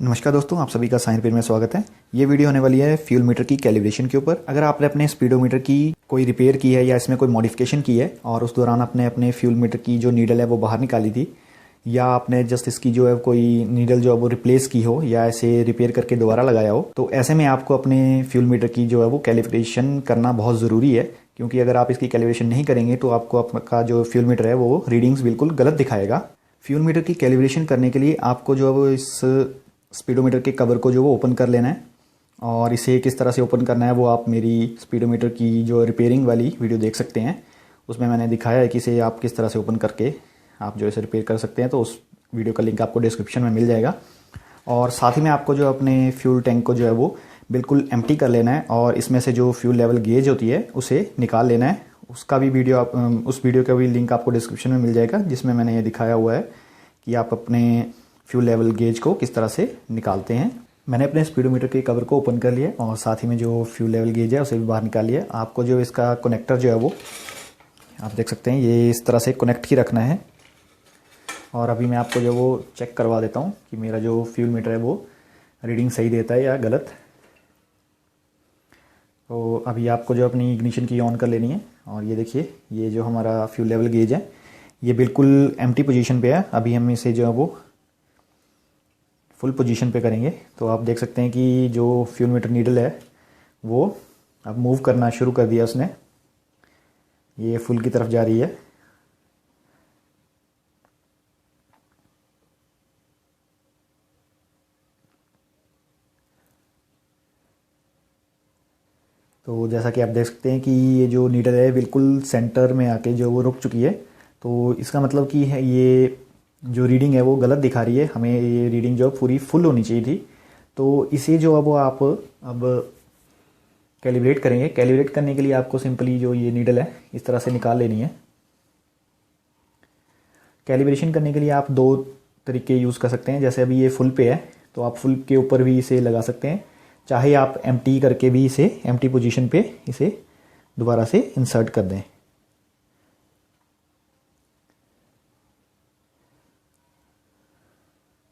नमस्कार दोस्तों, आप सभी का साइन रिपेयर में स्वागत है। ये वीडियो होने वाली है फ्यूल मीटर की कैलिब्रेशन के ऊपर। अगर आपने अपने स्पीडोमीटर की कोई रिपेयर की है या इसमें कोई मॉडिफिकेशन की है और उस दौरान आपने अपने फ्यूल मीटर की जो नीडल है वो बाहर निकाली थी, या आपने जस्ट इसकी जो है कोई नीडल जो है वो रिप्लेस की हो या ऐसे रिपेयर करके दोबारा लगाया हो, तो ऐसे में आपको अपने फ्यूल मीटर की जो है वो कैलिब्रेशन करना बहुत ज़रूरी है। क्योंकि अगर आप इसकी कैलिब्रेशन नहीं करेंगे तो आपको आपका जो फ्यूल मीटर है वो रीडिंग्स बिल्कुल गलत दिखाएगा। फ्यूल मीटर की कैलिब्रेशन करने के लिए आपको जो है वो इस स्पीडोमीटर के कवर को जो वो ओपन कर लेना है, और इसे किस तरह से ओपन करना है वो आप मेरी स्पीडोमीटर की जो रिपेयरिंग वाली वीडियो देख सकते हैं। उसमें मैंने दिखाया है कि इसे आप किस तरह से ओपन करके आप जो इसे रिपेयर कर सकते हैं। तो उस वीडियो का लिंक आपको डिस्क्रिप्शन में मिल जाएगा। और साथ ही में आपको जो अपने फ्यूल टैंक को जो है वो बिल्कुल एम्प्टी कर लेना है, और इसमें से जो फ्यूल लेवल गेज होती है उसे निकाल लेना है। उसका भी वीडियो उस वीडियो का भी लिंक आपको डिस्क्रिप्शन में मिल जाएगा, जिसमें मैंने ये दिखाया हुआ है कि आप अपने फ्यूल लेवल गेज को किस तरह से निकालते हैं। मैंने अपने स्पीडोमीटर के कवर को ओपन कर लिया और साथ ही में जो फ्यूल लेवल गेज है उसे भी बाहर निकाल लिया। आपको जो इसका कनेक्टर जो है वो आप देख सकते हैं, ये इस तरह से कनेक्ट ही रखना है। और अभी मैं आपको जो वो चेक करवा देता हूँ कि मेरा जो फ्यूल मीटर है वो रीडिंग सही देता है या गलत। तो अभी आपको जो अपनी इग्निशन की ऑन कर लेनी है, और ये देखिए ये जो हमारा फ्यूल लेवल गेज है ये बिल्कुल एम्प्टी पोजीशन पे है। अभी हम इसे जो है वो फुल पोजीशन पे करेंगे। तो आप देख सकते हैं कि जो फ्यूल मीटर नीडल है वो अब मूव करना शुरू कर दिया उसने, ये फुल की तरफ जा रही है। तो जैसा कि आप देख सकते हैं कि ये जो नीडल है बिल्कुल सेंटर में आके जो वो रुक चुकी है। तो इसका मतलब कि है ये जो रीडिंग है वो गलत दिखा रही है। हमें ये रीडिंग जो पूरी फुल होनी चाहिए थी। तो इसे जो अब आप अब कैलिब्रेट करेंगे। कैलिब्रेट करने के लिए आपको सिंपली जो ये नीडल है इस तरह से निकाल लेनी है। कैलिब्रेशन करने के लिए आप दो तरीके यूज़ कर सकते हैं। जैसे अभी ये फुल पे है तो आप फुल के ऊपर भी इसे लगा सकते हैं, चाहे आप एम्प्टी करके भी इसे एम्प्टी पोजीशन पे इसे दोबारा से इंसर्ट कर दें।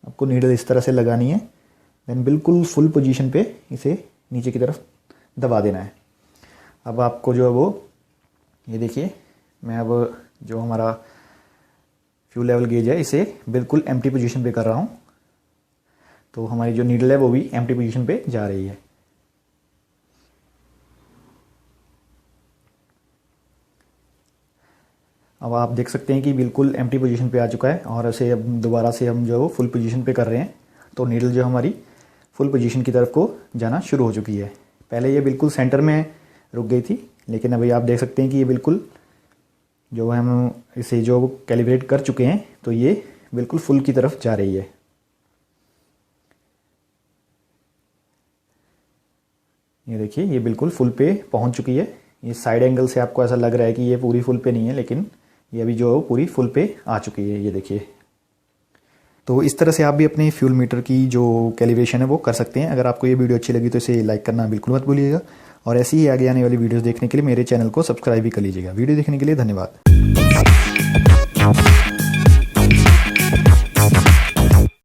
आपको नीडल इस तरह से लगानी है, देन बिल्कुल फुल पोजीशन पे इसे नीचे की तरफ दबा देना है। अब आपको जो है वो ये देखिए, मैं अब जो हमारा फ्यूल लेवल गेज है इसे बिल्कुल एम्प्टी पोजीशन पे कर रहा हूँ। तो हमारी जो नीडल है वो भी एम्प्टी पोजीशन पे जा रही है। अब आप देख सकते हैं कि बिल्कुल एम्प्टी पोजीशन पे आ चुका है, और इसे अब दोबारा से हम जो है वो फुल पोजीशन पे कर रहे हैं। तो नीडल जो हमारी फुल पोजीशन की तरफ को जाना शुरू हो चुकी है। पहले ये बिल्कुल सेंटर में रुक गई थी, लेकिन अभी आप देख सकते हैं कि ये बिल्कुल जो हम इसे जो कैलिब्रेट कर चुके हैं तो ये बिल्कुल फुल की तरफ जा रही है। ये देखिए ये बिल्कुल फुल पे पहुंच चुकी है। ये साइड एंगल से आपको ऐसा लग रहा है कि ये पूरी फुल पे नहीं है, लेकिन ये अभी जो है पूरी फुल पे आ चुकी है। ये देखिए, तो इस तरह से आप भी अपने फ्यूल मीटर की जो कैलिब्रेशन है वो कर सकते हैं। अगर आपको ये वीडियो अच्छी लगी तो इसे लाइक करना बिल्कुल मत भूलिएगा, और ऐसी ही आगे आने वाली वीडियोस देखने के लिए मेरे चैनल को सब्सक्राइब भी कर लीजिएगा। वीडियो देखने के लिए धन्यवाद।